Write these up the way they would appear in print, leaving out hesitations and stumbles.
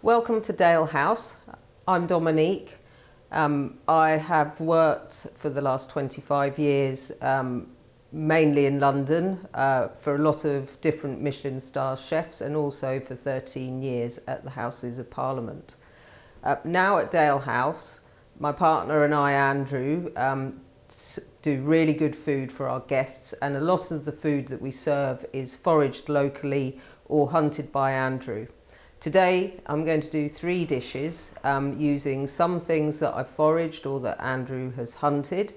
Welcome to Dale House. I'm Dominique. I have worked for the last 25 years mainly in London for a lot of different Michelin star chefs, and also for 13 years at the Houses of Parliament. Now at Dale House, my partner and I, Andrew, do really good food for our guests, and a lot of the food that we serve is foraged locally or hunted by Andrew. Today I'm going to do 3 dishes using some things that I've foraged or that Andrew has hunted.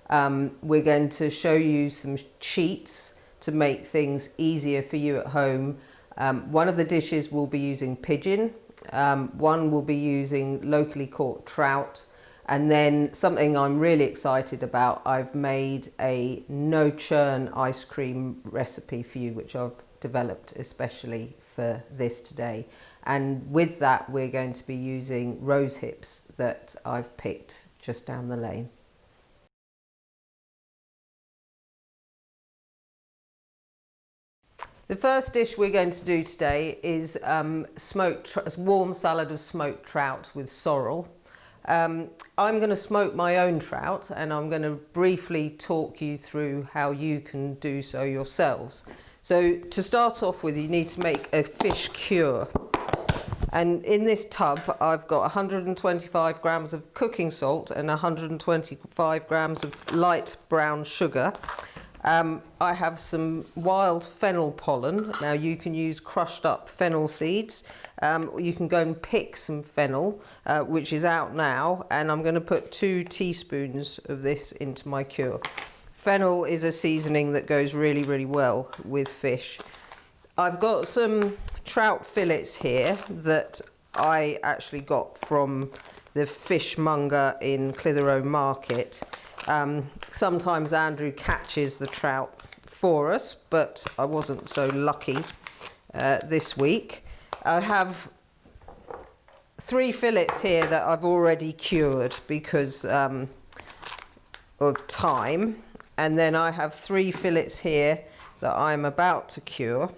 We're going to show you some cheats to make things easier for you at home. One of the dishes will be using pigeon, one will be using locally caught trout, and then something I'm really excited about, I've made a no churn ice cream recipe for you, which I've developed especially for this today. And with that, we're going to be using rose hips that I've picked just down the lane. The first dish we're going to do today is a warm salad of smoked trout with sorrel. I'm going to smoke my own trout, and I'm going to briefly talk you through how you can do so yourselves. So to start off with, you need to make a fish cure. And in this tub, I've got 125 grams of cooking salt and 125 grams of light brown sugar. I have some wild fennel pollen. Now you can use crushed up fennel seeds. You can go and pick some fennel, which is out now, and I'm going to put 2 teaspoons of this into my cure. Fennel is a seasoning that goes really, really well with fish. I've got some trout fillets here that I actually got from the fishmonger in Clitheroe Market. Sometimes Andrew catches the trout for us, but I wasn't so lucky this week. I have 3 fillets here that I've already cured because of time, and then I have 3 fillets here that I'm about to cure.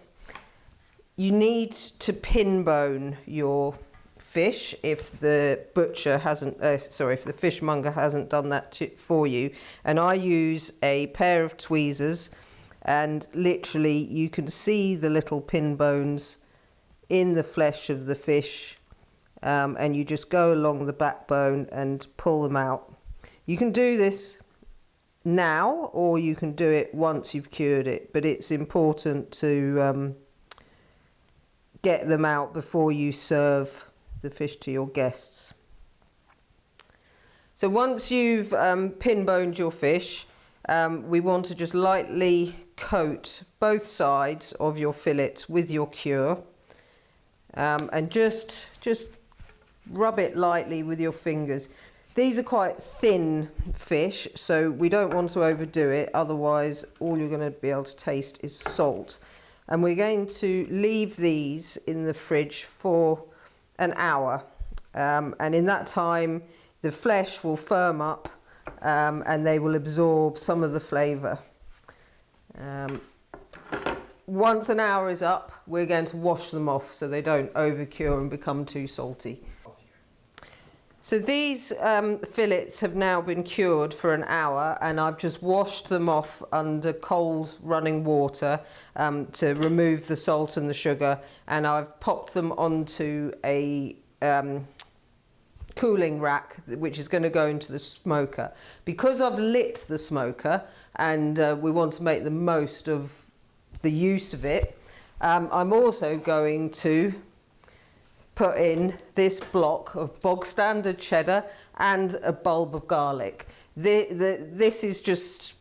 You need to pin bone your fish if the butcher hasn't, if the fishmonger hasn't done that for you. And I use a pair of tweezers, and literally you can see the little pin bones in the flesh of the fish, and you just go along the backbone and pull them out. You can do this now, or you can do it once you've cured it, but it's important to get them out before you serve the fish to your guests. So once you've pin boned your fish, we want to just lightly coat both sides of your fillets with your cure, and just rub it lightly with your fingers. These are quite thin fish, so we don't want to overdo it, otherwise all you're going to be able to taste is salt. And we're going to leave these in the fridge for an hour. And in that time, the flesh will firm up and they will absorb some of the flavour. Once an hour is up, we're going to wash them off so they don't overcure and become too salty. So these fillets have now been cured for an hour, and I've just washed them off under cold running water to remove the salt and the sugar, and I've popped them onto a cooling rack, which is going to go into the smoker. Because I've lit the smoker and we want to make the most of the use of it, I'm also going to put in this block of bog standard cheddar and a bulb of garlic. This is just,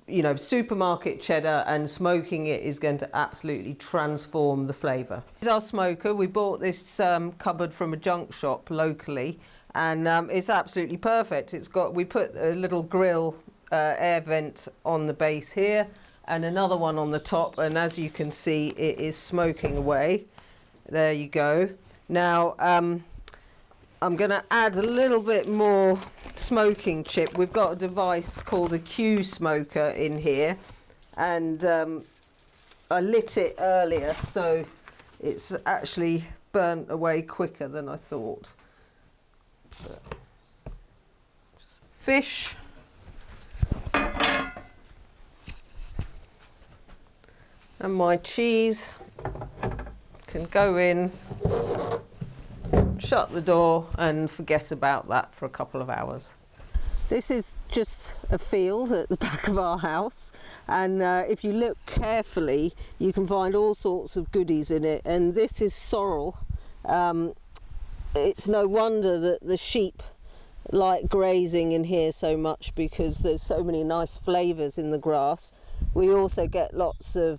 you know, supermarket cheddar, and smoking it is going to absolutely transform the flavour. This is our smoker. We bought this cupboard from a junk shop locally, and it's absolutely perfect. We put a little grill air vent on the base here and another one on the top, and as you can see, it is smoking away. There you go. Now I'm going to add a little bit more smoking chip. We've got a device called a Q smoker in here, and I lit it earlier, so it's actually burnt away quicker than I thought. But just fish. And my cheese can go in, shut the door and forget about that for a couple of hours. This is just a field at the back of our house, and if you look carefully you can find all sorts of goodies in it, and this is sorrel. It's no wonder that the sheep like grazing in here so much, because there's so many nice flavours in the grass. We also get lots of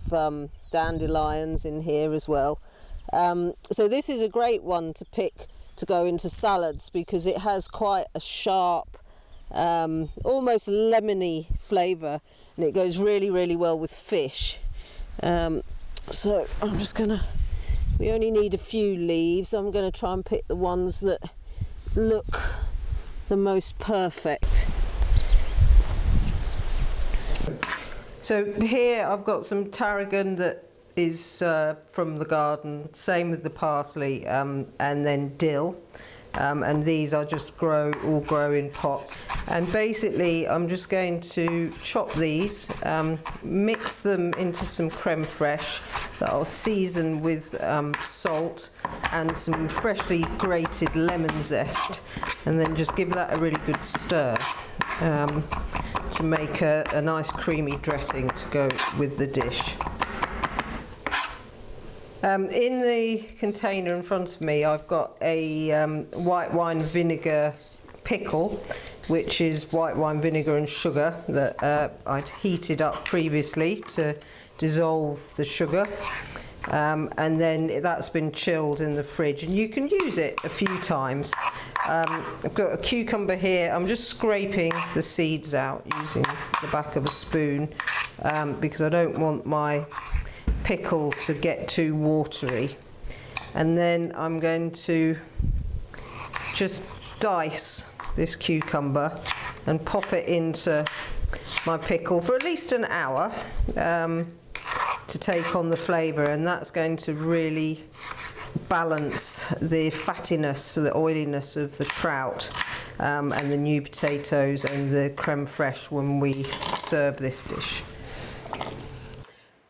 dandelions in here as well. So this is a great one to pick to go into salads, because it has quite a sharp, almost lemony flavour, and it goes really, really well with fish. So I'm just gonna, we only need a few leaves. I'm gonna try and pick the ones that look the most perfect. So here I've got some tarragon that is from the garden, same with the parsley, and then dill. And these I just all grow in pots. And basically I'm just going to chop these, mix them into some creme fraiche that I'll season with salt and some freshly grated lemon zest, and then just give that a really good stir to make a nice creamy dressing to go with the dish. In the container in front of me I've got a white wine vinegar pickle, which is white wine vinegar and sugar that I'd heated up previously to dissolve the sugar, and then that's been chilled in the fridge, and you can use it a few times. I've got a cucumber here. I'm just scraping the seeds out using the back of a spoon, because I don't want my pickle to get too watery. And then I'm going to just dice this cucumber and pop it into my pickle for at least an hour to take on the flavour, and that's going to really balance the fattiness, the oiliness of the trout and the new potatoes and the creme fraiche when we serve this dish.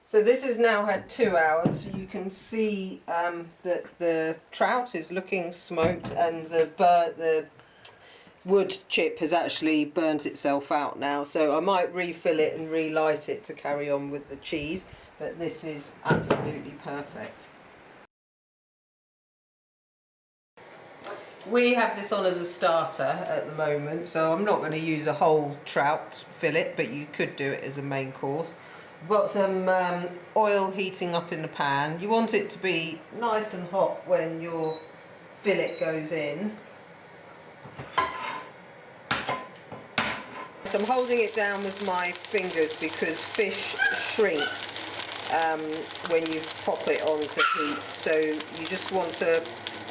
So this has now had 2 hours. So you can see that the trout is looking smoked, and the wood chip has actually burnt itself out now. So I might refill it and relight it to carry on with the cheese, but this is absolutely perfect. We have this on as a starter at the moment, so I'm not going to use a whole trout fillet, but you could do it as a main course. We've got some oil heating up in the pan. You want it to be nice and hot when your fillet goes in. So I'm holding it down with my fingers because fish shrinks when you pop it onto heat. So you just want to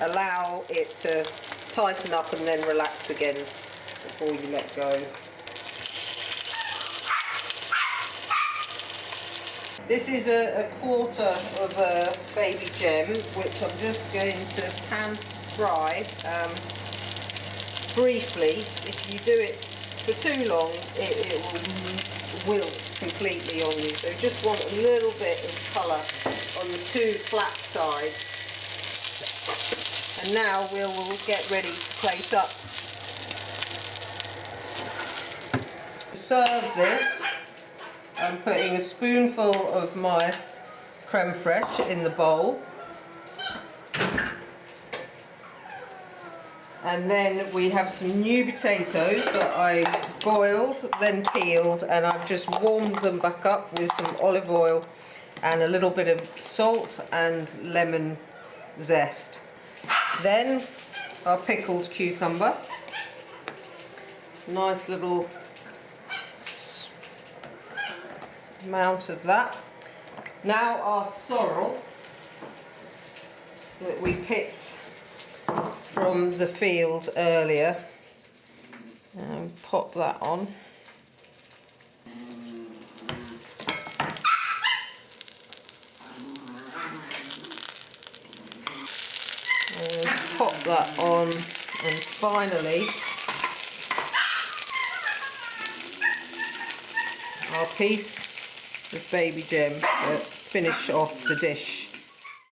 allow it to tighten up and then relax again before you let go. This is a quarter of a baby gem, which I'm just going to pan fry briefly. If you do it for too long, it will wilt completely on you. So just want a little bit of colour on the two flat sides. And now we'll get ready to plate up. To serve this, I'm putting a spoonful of my creme fraiche in the bowl. And then we have some new potatoes that I boiled, then peeled, and I've just warmed them back up with some olive oil and a little bit of salt and lemon zest. Then our pickled cucumber, nice little amount of that. Now our sorrel that we picked from the field earlier, and pop that on. And pop that on, and finally our piece of baby gem to finish off the dish.